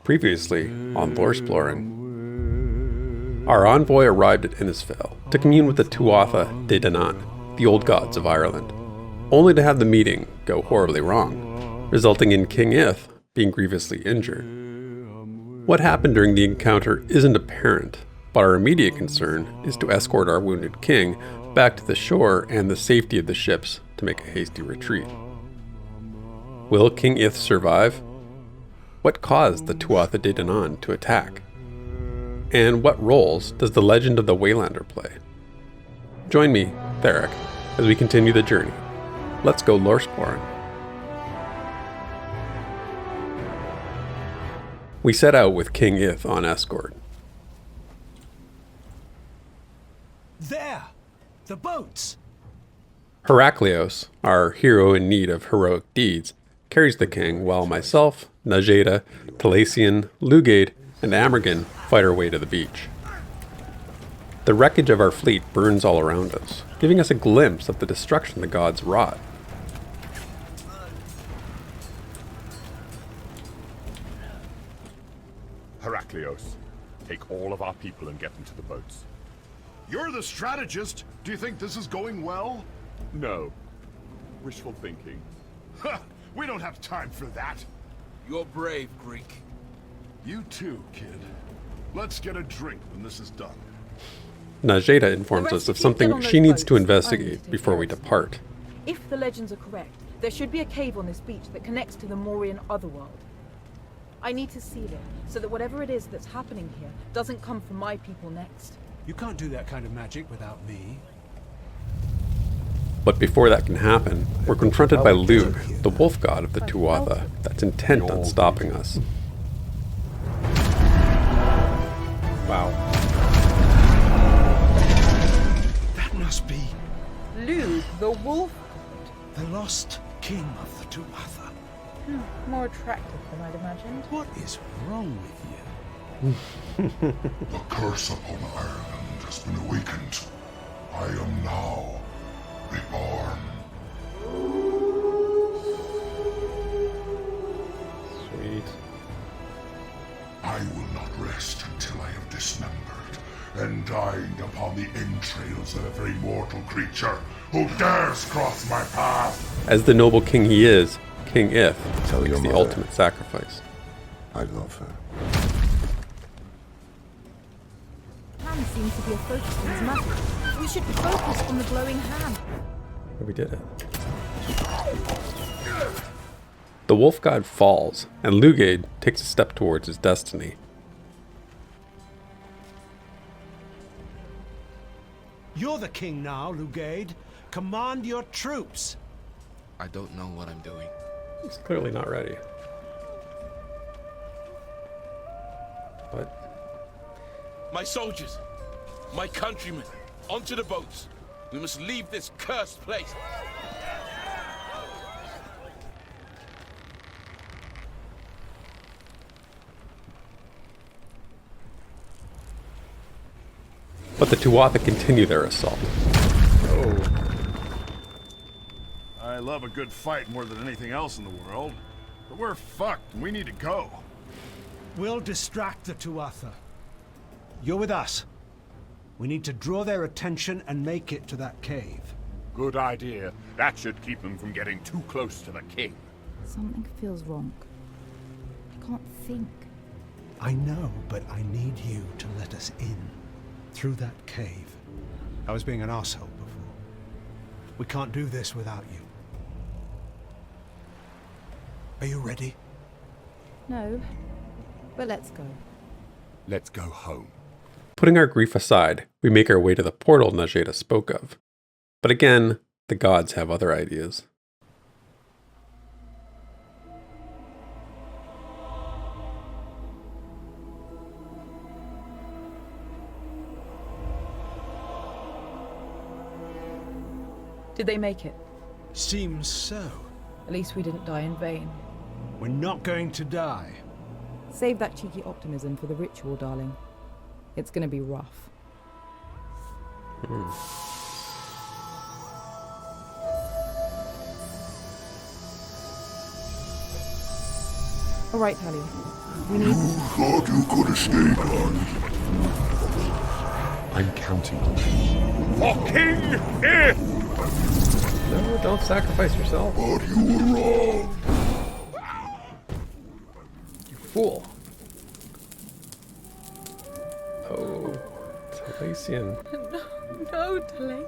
Previously on Loresploring. Our envoy arrived at Innisfail to commune with the Tuatha De Danann, the old gods of Ireland, only to have the meeting go horribly wrong, resulting in King Ith being grievously injured. What happened during the encounter isn't apparent, but our immediate concern is to escort our wounded king back to the shore and the safety of the ships to make a hasty retreat. Will King Ith survive? What caused the Tuatha De Danann to attack? And what roles does the legend of the Waylander play? Join me, Therek, as we continue the journey. Let's go Loresploring. We set out with King Ith on escort. There! The boats! Heraklios, our hero in need of heroic deeds, carries the king while myself, Najeda, Talasian, Lugaid, and Amergan fight our way to the beach. The wreckage of our fleet burns all around us, giving us a glimpse of the destruction the gods wrought. Heraklios, take all of our people and get them to the boats. You're the strategist. Do you think this is going well? No. Wishful thinking. Ha! We don't have time for that. You're brave, Greek. You too, kid. Let's get a drink when this is done. Najeda informs us of something she needs to investigate before we depart. If the legends are correct, there should be a cave on this beach that connects to the Morian otherworld. I need to seal it, so that whatever it is that's happening here doesn't come from my people next. You can't do that kind of magic without me. But before that can happen, we're confronted by Lug, the wolf god of the Tuatha, that's intent on stopping us. Wow. That must be Lug, the wolf the lost king of the Tuatha. more attractive than I'd imagined. What is wrong with you? The curse upon Ireland has been awakened. I am now reborn. Sweet. I will not rest until I have dismembered and dined upon the entrails of every mortal creature who dares cross my path. As the noble king he is, King Ith Tell makes your the mother. ultimate sacrifice. I love her. Ham seems to be a focus on his magic. We should focus on the glowing ham. We did it. The wolf god falls, and Lugaid takes a step towards his destiny. You're the king now, Lugaid. Command your troops. I don't know what I'm doing. He's clearly not ready. But My soldiers! My countrymen! Onto the boats! We must leave this cursed place! the Tuatha continue their assault. I love a good fight more than anything else in the world. But we're fucked and we need to go. We'll distract the Tuatha. You're with us. We need to draw their attention and make it to that cave. Good idea. That should keep them from getting too close to the king. Something feels wrong. I can't think. I know, but I need you to let us in. Through that cave. I was being an arsehole before. We can't do this without you. Are you ready? No, but let's go. Let's go home. Putting our grief aside, we make our way to the portal Najeda spoke of. But again, the gods have other ideas. Did they make it? Seems so. At least we didn't die in vain. We're not going to die. Save that cheeky optimism for the ritual, darling. It's gonna be rough. All right, Tally. We need... Thought you could have stayed on. I'm counting on you. Fucking if! No, don't sacrifice yourself. But you were wrong. You fool. Oh, Talasian. No, Tally.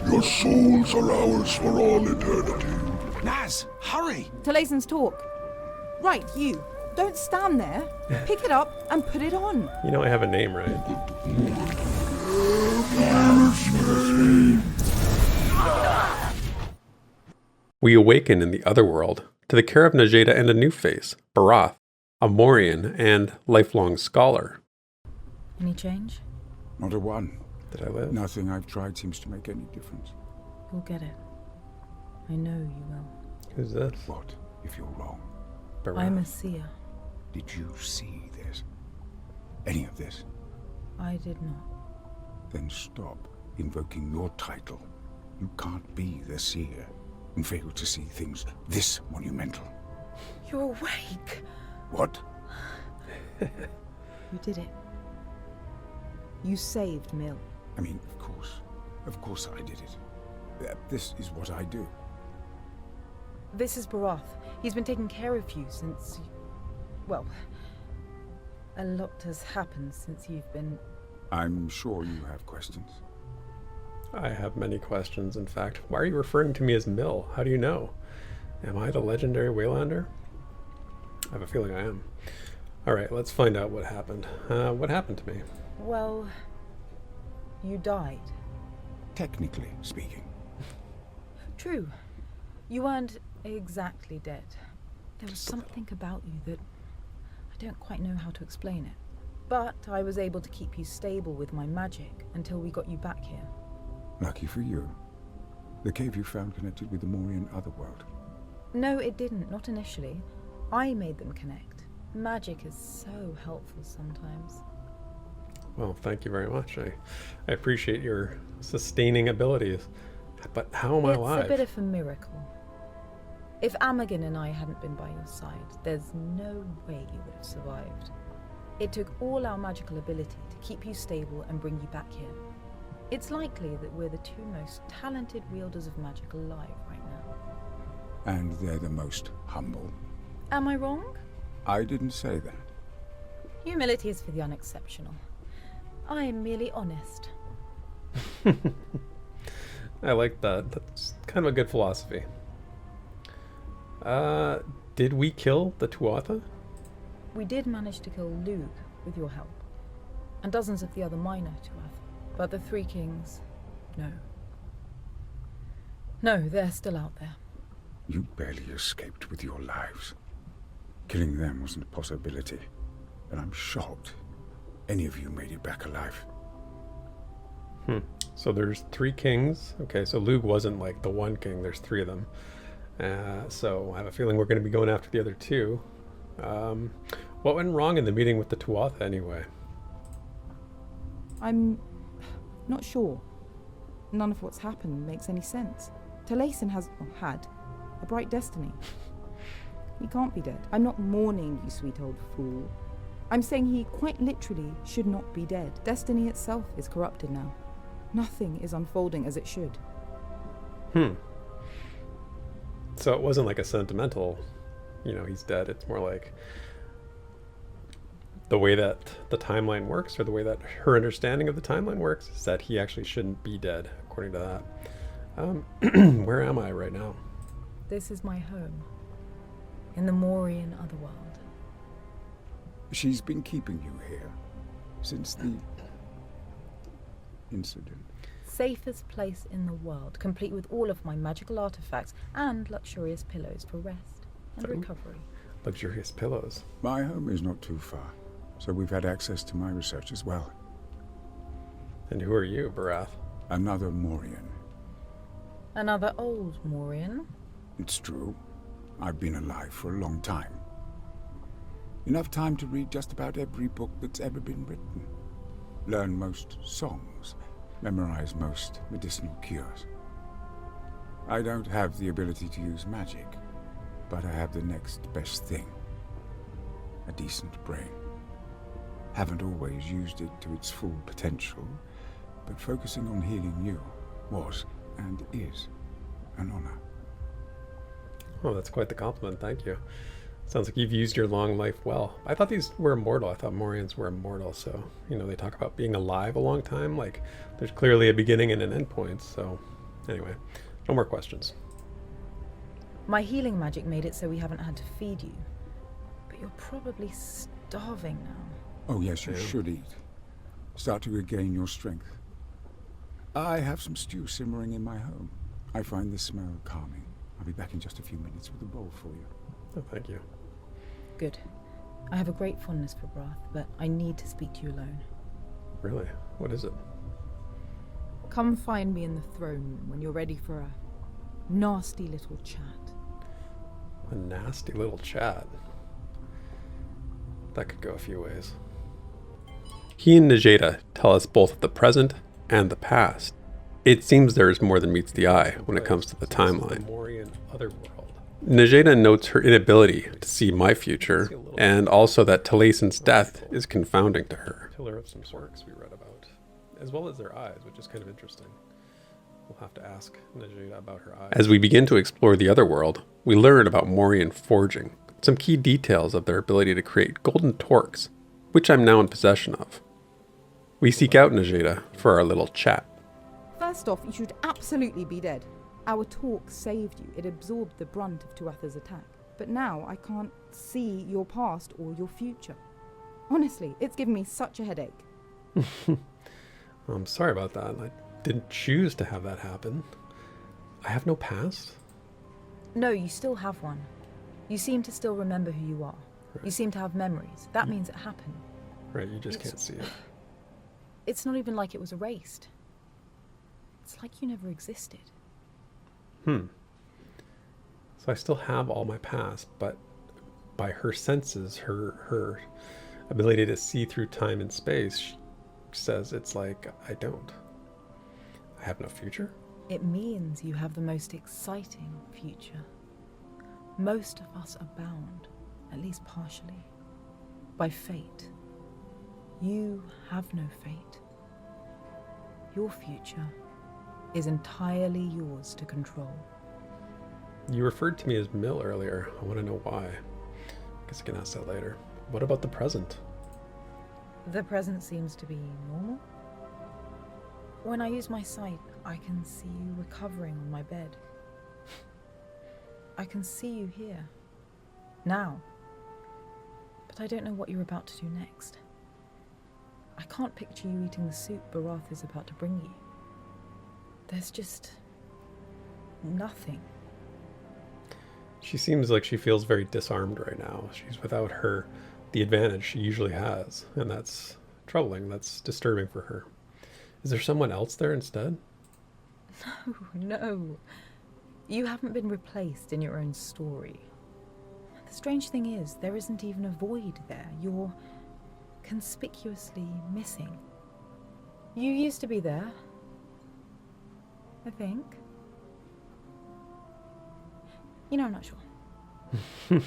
Your souls are ours for all eternity. Naz, hurry! Talasian's talk. Right, you. Don't stand there. Pick it up and put it on. You know I have a name, right? We awaken in the other world to the care of Najeda and a new face, Barath, a Morian and lifelong scholar. Any change? Not a one. Did I live? Nothing I've tried seems to make any difference. You'll get it. I know you will. Who's this? What if you're wrong? Barath. I'm a seer. Did you see this? Any of this? I did not. Then stop invoking your title. You can't be the seer and fail to see things this monumental. You're awake. What? You did it. You saved Mill. I mean, of course I did it. This is what I do. This is Barath. He's been taking care of you since... Well, a lot has happened since you've been... I'm sure you have questions. I have many questions, in fact. Why are you referring to me as Mill? How do you know? Am I the legendary Waylander? I have a feeling I am. Alright, let's find out what happened. What happened to me? Well, you died. Technically speaking. True. You weren't exactly dead. There was something about you that... I don't quite know how to explain it. But I was able to keep you stable with my magic until we got you back here. Lucky for you. The cave you found connected with the Morian otherworld. No, it didn't. Not initially. I made them connect. Magic is so helpful sometimes. Well, thank you very much. I appreciate your sustaining abilities. But how am I alive? It's a bit of a miracle. If Amagan and I hadn't been by your side, there's no way you would have survived. It took all our magical ability to keep you stable and bring you back here. It's likely that we're the two most talented wielders of magic alive right now. And they're the most humble. Am I wrong? I didn't say that. Humility is for the unexceptional. I am merely honest. I like that. That's kind of a good philosophy. Did we kill the Tuatha? We did manage to kill Lug with your help, and dozens of the other minor Tuatha. But the Three Kings, no. No, they're still out there. You barely escaped with your lives. Killing them wasn't a possibility, and I'm shocked any of you made it back alive. So there's 3 kings. Okay, so Lug wasn't like the one king. There's 3 of them. So I have a feeling we're going to be going after the other 2. What went wrong in the meeting with the Tuatha anyway? I'm not sure. None of what's happened makes any sense. Taliesin had a bright destiny. He can't be dead. I'm not mourning, you sweet old fool. I'm saying he quite literally should not be dead. Destiny itself is corrupted now. Nothing is unfolding as it should. So it wasn't like a sentimental, he's dead. It's more like the way that the timeline works, or the way that her understanding of the timeline works, is that he actually shouldn't be dead, according to that. Where am I right now? This is my home. In the Morian otherworld. She's been keeping you here since the incident. Safest place in the world, complete with all of my magical artifacts and luxurious pillows for rest and recovery. Luxurious pillows. My home is not too far, so we've had access to my research as well. And who are you, Barath? Another Morian. Another old Morian? It's true. I've been alive for a long time. Enough time to read just about every book that's ever been written. Learn most songs. Memorize most medicinal cures. I don't have the ability to use magic, but I have the next best thing. a decent brain. Haven't always used it to its full potential, but focusing on healing you was and is an honor. Oh, that's quite the compliment. Thank you. Sounds like you've used your long life well. I thought these were immortal. I thought Morians were immortal. So, they talk about being alive a long time. Like, there's clearly a beginning and an end point. So, anyway, no more questions. My healing magic made it so we haven't had to feed you. But you're probably starving now. Oh yes, you should eat. Start to regain your strength. I have some stew simmering in my home. I find the smell calming. I'll be back in just a few minutes with a bowl for you. Oh, thank you. Good. I have a great fondness for Brath, but I need to speak to you alone. Really? What is it? Come find me in the throne room when you're ready for a nasty little chat. A nasty little chat. That could go a few ways. He and Najeda tell us both of the present and the past. It seems there is more than meets the eye when it comes to the timeline. Najeda notes her inability to see my future, and also that Talasson's death is confounding to her. Tell her of some works we read about, as well as their eyes, which is kind of interesting. We'll have to ask Najeda about her eyes. As we begin to explore the other world, we learn about Morian forging, some key details of their ability to create golden torques, which I'm now in possession of. We seek out Najeda for our little chat. First off, you should absolutely be dead. Our talk saved you. It absorbed the brunt of Tuatha's attack. But now I can't see your past or your future. Honestly, it's given me such a headache. I'm sorry about that. I didn't choose to have that happen. I have no past? No, you still have one. You seem to still remember who you are. Right. You seem to have memories. That means it happened. Right, you just can't see it. It's not even like it was erased. It's like you never existed. So I still have all my past, but by her senses, her ability to see through time and space, she says it's like I don't. I have no future? It means you have the most exciting future. Most of us are bound, at least partially, by fate. You have no fate. Your future is entirely yours to control. You referred to me as Mill earlier. I want to know why. I guess I can ask that later. What about the present? The present seems to be normal. When I use my sight, I can see you recovering on my bed. I can see you here. Now. But I don't know what you're about to do next. I can't picture you eating the soup Barath is about to bring you. There's just nothing. She seems like she feels very disarmed right now. She's without the advantage she usually has, and that's troubling. That's disturbing for her. Is there someone else there instead? No. You haven't been replaced in your own story. The strange thing is, there isn't even a void there. You're conspicuously missing. You used to be there, I think. I'm not sure.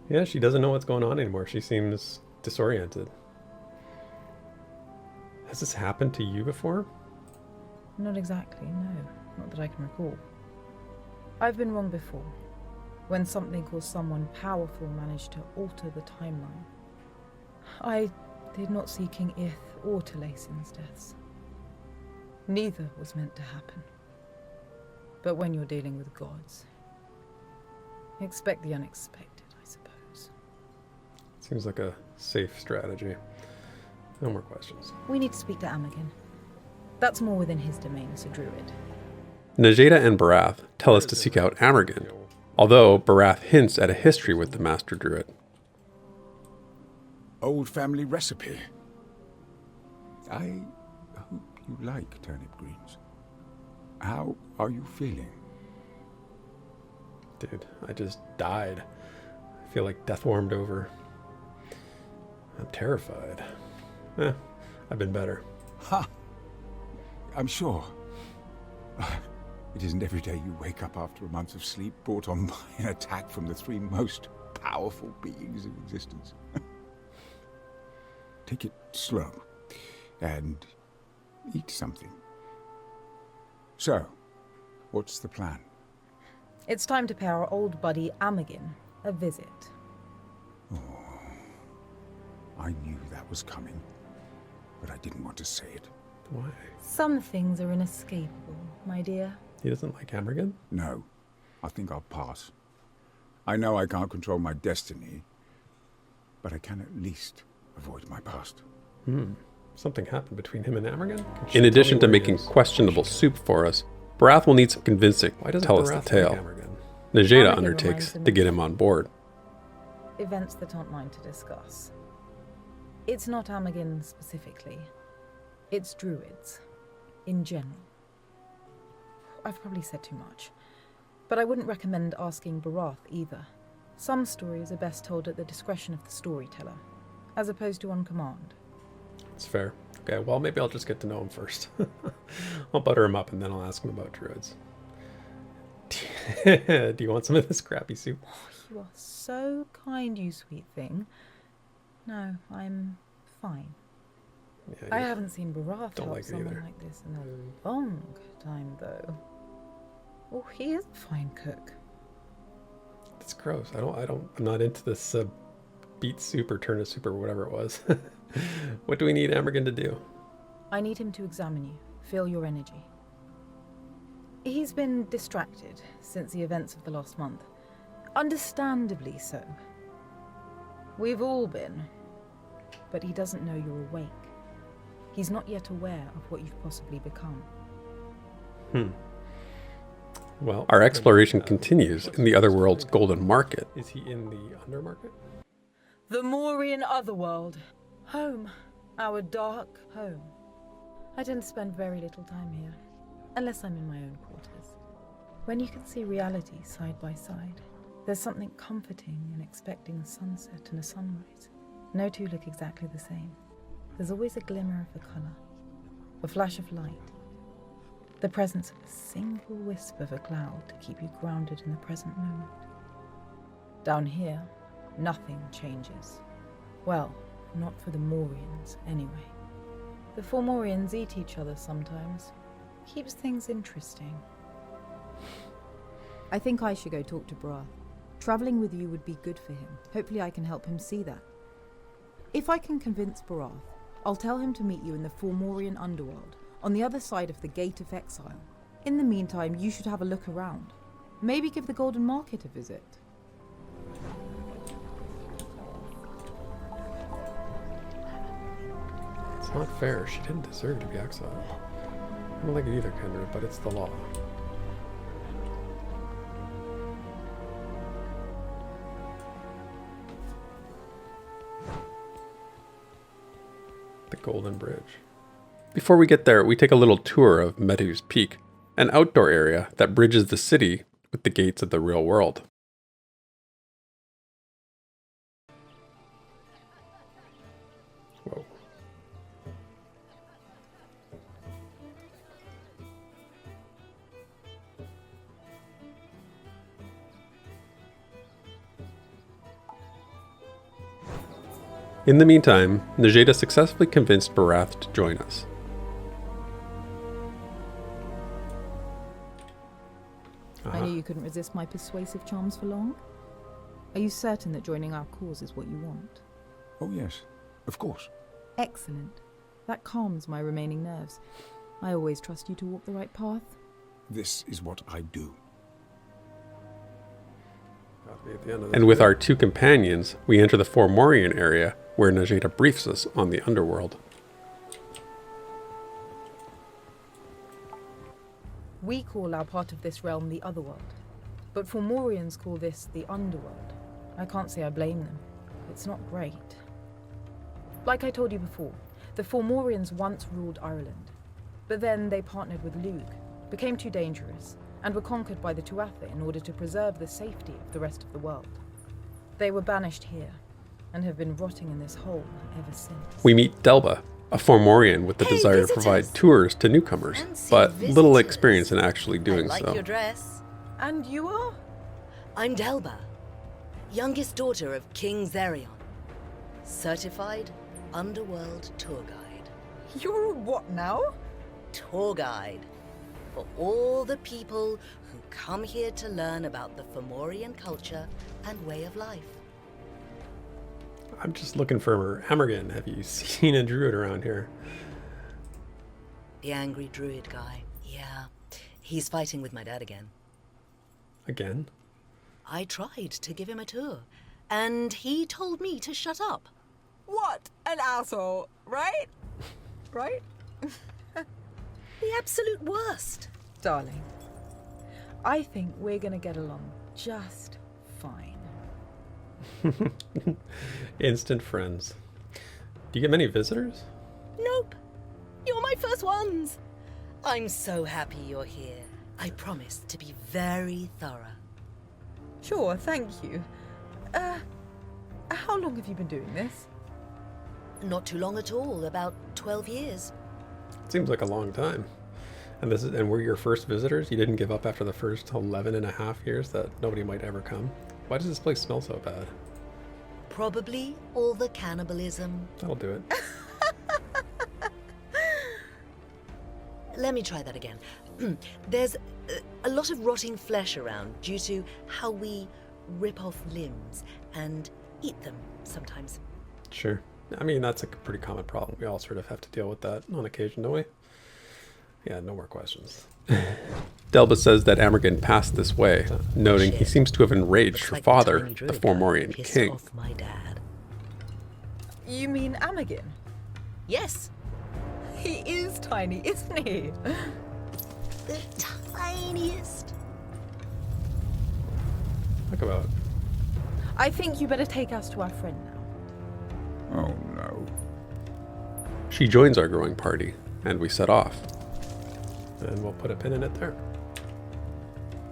Yeah, she doesn't know what's going on anymore. She seems disoriented. Has this happened to you before? Not exactly, no. Not that I can recall. I've been wrong before. When something or someone powerful managed to alter the timeline. I did not see King Ith or Talasson's deaths. Neither was meant to happen. But when you're dealing with gods, expect the unexpected, I suppose. Seems like a safe strategy. No more questions. We need to speak to Amagen. That's more within his domain as a druid. Najeda and Barath tell us to seek out Amagen, although Barath hints at a history with the Master Druid. Old family recipe. I hope you like turnip greens. How are you feeling? Dude, I just died. I feel like death warmed over. I'm terrified. I've been better. Ha! I'm sure. It isn't every day you wake up after a month of sleep brought on by an attack from the three most powerful beings in existence. Take it slow and eat something. So, what's the plan? It's time to pay our old buddy Amagin a visit. I knew that was coming, but I didn't want to say it. Why? Some things are inescapable, my dear. He doesn't like Amergan? No, I think I'll pass. I know I can't control my destiny, but I can at least avoid my past. Something happened between him and Amergan? In addition to making questionable soup for us, Barath will need some convincing. Why doesn't tell us the tale? Najeda Amergan undertakes reminds to get him on board. Events that aren't mine to discuss. It's not Amagin specifically. It's druids, in general. I've probably said too much, but I wouldn't recommend asking Barath either. Some stories are best told at the discretion of the storyteller, as opposed to on command. It's fair. Okay, well, maybe I'll just get to know him first. I'll butter him up and then I'll ask him about druids. Do you want some of this crappy soup? You are so kind, you sweet thing. No, I'm fine. Yeah, I haven't seen Barath don't help like it someone either. like this in a long time, though. Oh, he is a fine cook. It's gross. I'm not into this beet soup or turnip soup or whatever it was. What do we need Amergan to do? I need him to examine you, feel your energy. He's been distracted since the events of the last month. Understandably so. We've all been. But he doesn't know you're awake. He's not yet aware of what you've possibly become. Well, our exploration continues in the Otherworld's golden market. Is he in the Undermarket? The Morian Otherworld. Home. Our dark home. I tend to spend very little time here, unless I'm in my own quarters. When you can see reality side by side, there's something comforting in expecting a sunset and a sunrise. No two look exactly the same. There's always a glimmer of a colour, a flash of light, the presence of a single wisp of a cloud to keep you grounded in the present moment. Down here, nothing changes. Well, not for the Morians, anyway. The Formorians eat each other sometimes. Keeps things interesting. I think I should go talk to Barath. Travelling with you would be good for him. Hopefully I can help him see that. If I can convince Barath, I'll tell him to meet you in the Formorian underworld, on the other side of the Gate of Exile. In the meantime, you should have a look around. Maybe give the Golden Market a visit. It's not fair. She didn't deserve to be exiled. I don't like it either, Kendra, but it's the law. The Golden Bridge. Before we get there, we take a little tour of Medu's Peak, an outdoor area that bridges the city with the gates of the real world. Whoa. In the meantime, Najeda successfully convinced Barath to join us. I knew you couldn't resist my persuasive charms for long. Are you certain that joining our cause is what you want? Oh yes, of course. Excellent. That calms my remaining nerves. I always trust you to walk the right path. This is what I do. And with our two companions, we enter the Formorian area, where Najeda briefs us on the underworld. We call our part of this realm the Otherworld, but Formorians call this the Underworld. I can't say I blame them. It's not great. Like I told you before, the Formorians once ruled Ireland, but then they partnered with Lug, became too dangerous, and were conquered by the Tuatha in order to preserve the safety of the rest of the world. They were banished here, and have been rotting in this hole ever since. We meet Delba, a Formorian with the desire to provide tours to newcomers, but little experience in actually doing I like so. your dress. And you are? I'm Delba. Youngest daughter of King Zerion. Certified underworld tour guide. You're a what now? Tour guide. For all the people who come here to learn about the Fomorian culture and way of life. I'm just looking for Amergen. Have you seen a druid around here? The angry druid guy. Yeah. He's fighting with my dad again. Again? I tried to give him a tour, and he told me to shut up. What an asshole, right? Right? The absolute worst. Darling, I think we're gonna get along just fine. Instant friends. Do you get many visitors? Nope. You're my first ones. I'm so happy you're here. I promise to be very thorough. Sure, thank you. How long have you been doing this? Not too long at all, about 12 years. Seems like a long time. And we're your first visitors? You didn't give up after the first 11 and a half years that nobody might ever come? Why does this place smell so bad? Probably all the cannibalism. That'll do it. Let me try that again. There's a lot of rotting flesh around due to how we rip off limbs and eat them sometimes. Sure. I mean, that's a pretty common problem. We all sort of have to deal with that on occasion, don't we? Yeah, no more questions. Delba says that Amergen passed this way, noting he seems to have enraged Looks her like father, tiny the druid Fomorian pissed king. off my dad. You mean Amergen? Yes, He is tiny, isn't he? the tiniest. Talk about I think you better take us to our friend now. Oh no. She joins our growing party, and we set off. And we'll put a pin in it there.